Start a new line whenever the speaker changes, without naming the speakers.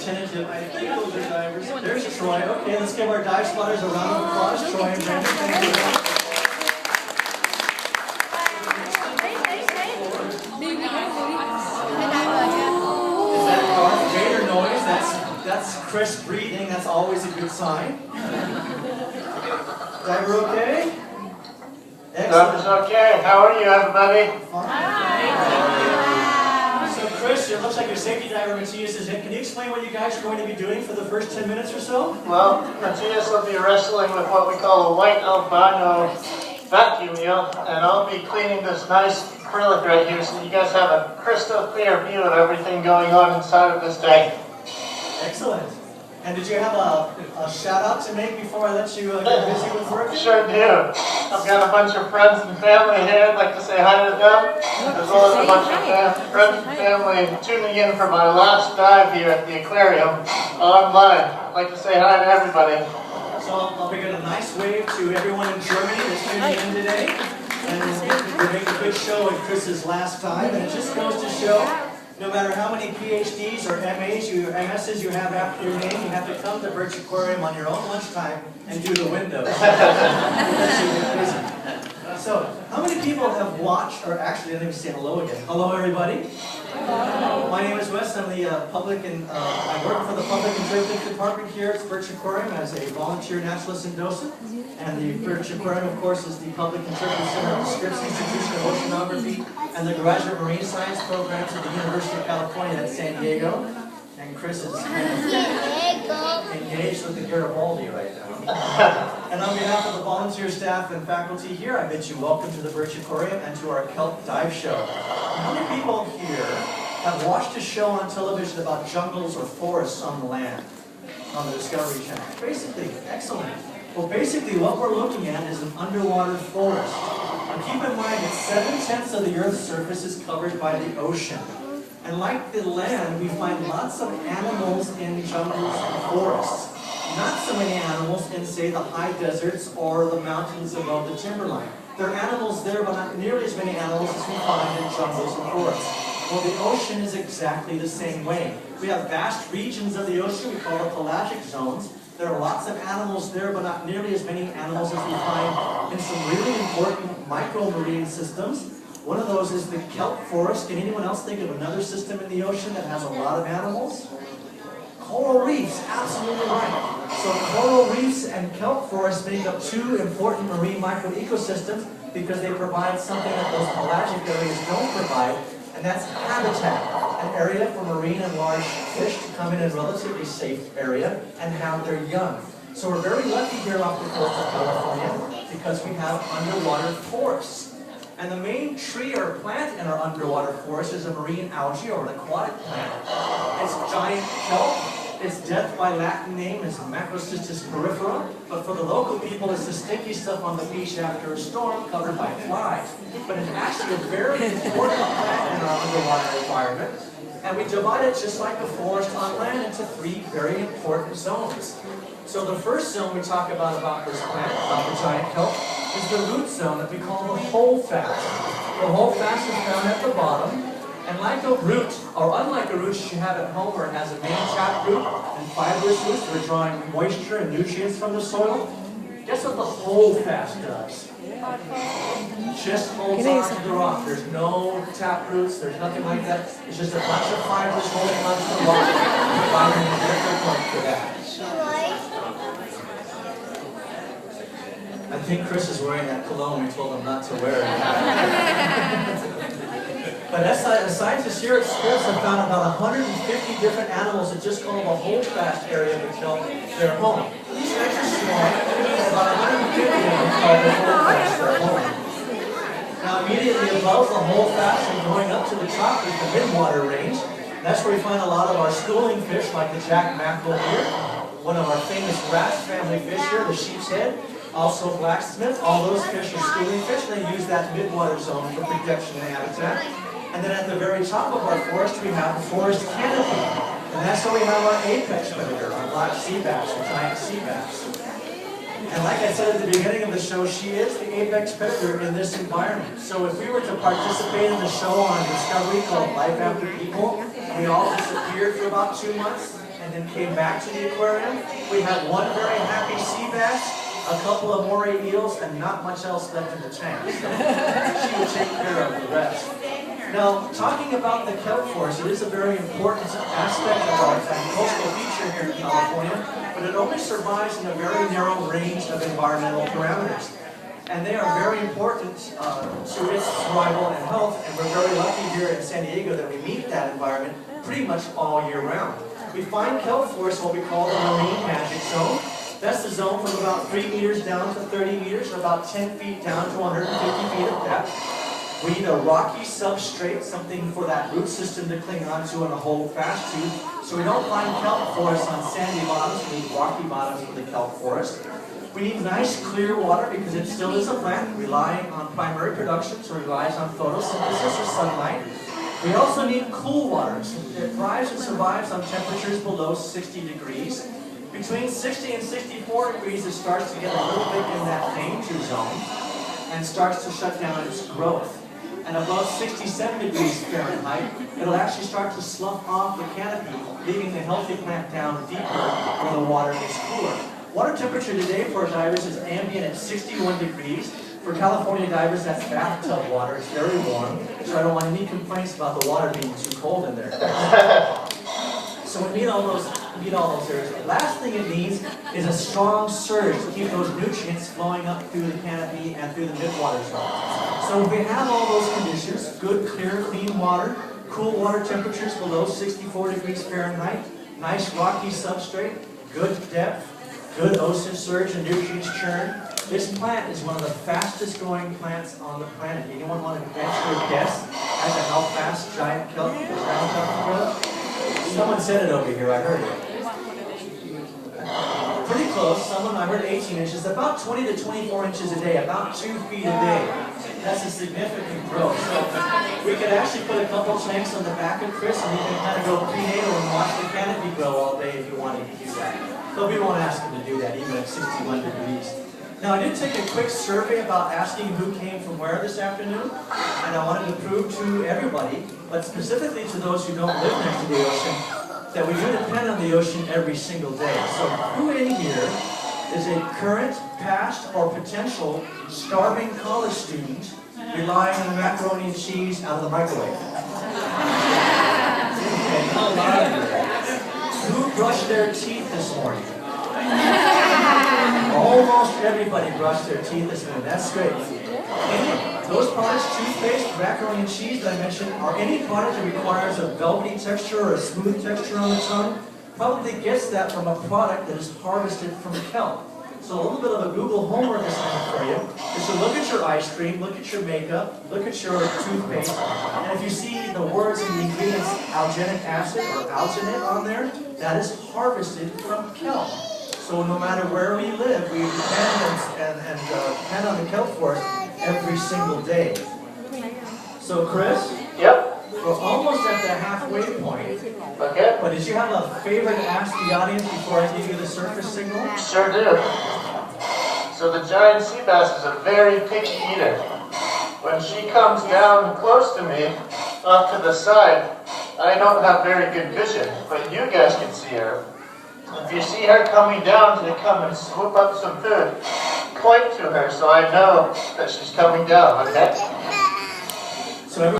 tentative. I think those are divers. There's Troy. Okay, let's give our dive spotters a round of applause. Troy and Brandon, thank you. Is that Darth Vader noise? That's Chris breathing. That's always a good sign. Diver okay?
That's okay. How are you, everybody?
So, Chris, it looks like your safety diver Matthias is in. Can you explain what you guys are going to be doing for the first 10 minutes or so?
Well, Matthias will be wrestling with what we call a white albino vacuum eel, and I'll be cleaning this nice acrylic right here so you guys have a crystal clear view of everything going on inside of this tank.
Excellent. And did you have a shout out to make before I let you get busy with work?
Sure do. I've got a bunch of friends and family here. I'd like to say hi to them, as well as a bunch of friends and family tuning in for my last dive here at the aquarium online. I'd like to say hi to everybody.
So I'll begin a nice wave to everyone in Germany that's tuning in today. And we're making a good show at Chris's last time. And it just goes to show, no matter how many PhDs or MSs you have after your name, you have to come to Birch Aquarium on your own lunchtime and do the windows. So, how many people have watched, or actually, let me say hello again. Hello, everybody. Hello. My name is Wes. I'm the I work for the Public Interpretive Department here at Birch Aquarium as a volunteer naturalist and docent. And the Birch Aquarium, of course, is the Public Interpretive Center of the Scripps Institution of Oceanography and the Graduate Marine Science programs at the University of California at San Diego. And Chris is engaged with the Garibaldi right now. And on behalf of the volunteer staff and faculty here, I bid you welcome to the Birch Aquarium and to our Kelp Dive Show. How many people here have watched a show on television about jungles or forests on the land on the Discovery Channel? Basically, excellent. Well, basically what we're looking at is an underwater forest. And keep in mind that 7/10 of the Earth's surface is covered by the ocean. And like the land, we find lots of animals in jungles and forests. Not so many animals in, say, the high deserts or the mountains above the timberline. There are animals there, but not nearly as many animals as we find in jungles and forests. Well, the ocean is exactly the same way. We have vast regions of the ocean we call the pelagic zones. There are lots of animals there, but not nearly as many animals as we find in some really important micro-marine systems. One of those is the kelp forest. Can anyone else think of another system in the ocean that has a lot of animals? Coral reefs, absolutely right. So coral reefs and kelp forests make up two important marine microecosystems because they provide something that those pelagic areas don't provide, and that's habitat, an area for marine and large fish to come in a relatively safe area and have their young. So we're very lucky here off the coast of California because we have underwater forests. And the main tree or plant in our underwater forest is a marine algae or an aquatic plant. It's giant kelp. Its death by Latin name is Macrocystis porifera, but for the local people it's the sticky stuff on the beach after a storm covered by flies. But it's actually a very important plant in our underwater environment. And we divide it just like the forest on land into three very important zones. So the first zone we talk about this plant, about the giant kelp, is the root zone that we call the holdfast. The holdfast is found at the bottom, and like a root, or unlike a root you have at home where it has a main taproot and fibrous roots that are drawing moisture and nutrients from the soil, guess what the holdfast does? Just holds on to the rock. There's no taproots, there's nothing like that. It's just a bunch of fibers holding on to the rock. Providing a different point for that. I think Chris is wearing that cologne we told him not to wear it. But as scientists here at Scripps have found about 150 different animals that just call the holdfast area of the kelp their home. These guys are small, about 150 of them call the holdfast their home. Now immediately above the holdfast and going up to the top is the midwater range. That's where we find a lot of our schooling fish like the jack mackerel here, one of our famous wrasse family fish here, the sheep's head. Also blacksmith, all those fish are schooling fish, and they use that midwater zone for protection and habitat. And then at the very top of our forest, we have the forest canopy. And that's where we have our apex predator, our black sea bass, or giant sea bass. And like I said at the beginning of the show, she is the apex predator in this environment. So if we were to participate in the show on a discovery called Life After People, and we all disappeared for about 2 months, and then came back to the aquarium, we had one very happy sea bass, a couple of moray eels, and not much else left in the tank. So she would take care of the rest. Now, talking about the kelp forest, it is a very important aspect of our coastal feature here in California, but it only survives in a very narrow range of environmental parameters. And they are very important to its survival and health, and we're very lucky here in San Diego that we meet that environment pretty much all year round. We find kelp forests what we call the marine magic zone. That's the zone from about 3 meters down to 30 meters, or about 10 feet down to 150 feet of depth. We need a rocky substrate, something for that root system to cling onto and a hold fast to. So we don't find kelp forests on sandy bottoms, we need rocky bottoms for the kelp forest. We need nice clear water because it still is a plant relying on primary production, so it relies on photosynthesis or sunlight. We also need cool water. It thrives and survives on temperatures below 60 degrees. Between 60 and 64 degrees, it starts to get a little bit in that danger zone and starts to shut down its growth. And above 67 degrees Fahrenheit, it'll actually start to slough off the canopy, leaving the healthy plant down deeper where the water is cooler. Water temperature today for divers is ambient at 61 degrees. For California divers, that's bathtub water. It's very warm, so I don't want any complaints about the water being too cold in there. So we need all those areas. The last thing it needs is a strong surge to keep those nutrients flowing up through the canopy and through the midwater zone. So if we have all those conditions, good, clear, clean water, cool water temperatures below 64 degrees Fahrenheit, nice rocky substrate, good depth, good ocean surge and nutrients churn, this plant is one of the fastest growing plants on the planet. Anyone want to venture a guess as to how fast giant kelp grows? Someone said it over here, I heard it. Pretty close. I heard 18 inches, about 20 to 24 inches a day, about 2 feet a day. That's a significant growth. So we could actually put a couple tanks on the back of Chris and he can kind of go prenatal and watch the canopy grow all day if you wanted to do that. But we won't ask him to do that even at 61 degrees. Now, I did take a quick survey about asking who came from where this afternoon, and I wanted to prove to everybody, but specifically to those who don't live next to the ocean, that we do depend on the ocean every single day. So who in here is a current, past, or potential starving college student relying on macaroni and cheese out of the microwave? Okay, not a lot of you. Who brushed their teeth this morning? Almost everybody brushed their teeth this morning. That's great. Those products, toothpaste, macaroni and cheese that I mentioned, are any product that requires a velvety texture or a smooth texture on the tongue, probably gets that from a product that is harvested from kelp. So a little bit of a Google homework assignment for you is to look at your ice cream, look at your makeup, look at your toothpaste, and if you see the words and the ingredients alginic acid or alginate on there, that is harvested from kelp. So no matter where we live, we depend on the kelp forest every single day. So Chris?
Yep.
We're almost at the halfway point.
Okay.
But did you have a favor to ask the audience before I give you the surface signal?
Sure do. So the giant sea bass is a very picky eater. When she comes down close to me, off to the side, I don't have very good vision, but you guys can see her. If you see her coming down to come and swoop up some food, point to her so I know that she's coming down, okay?
So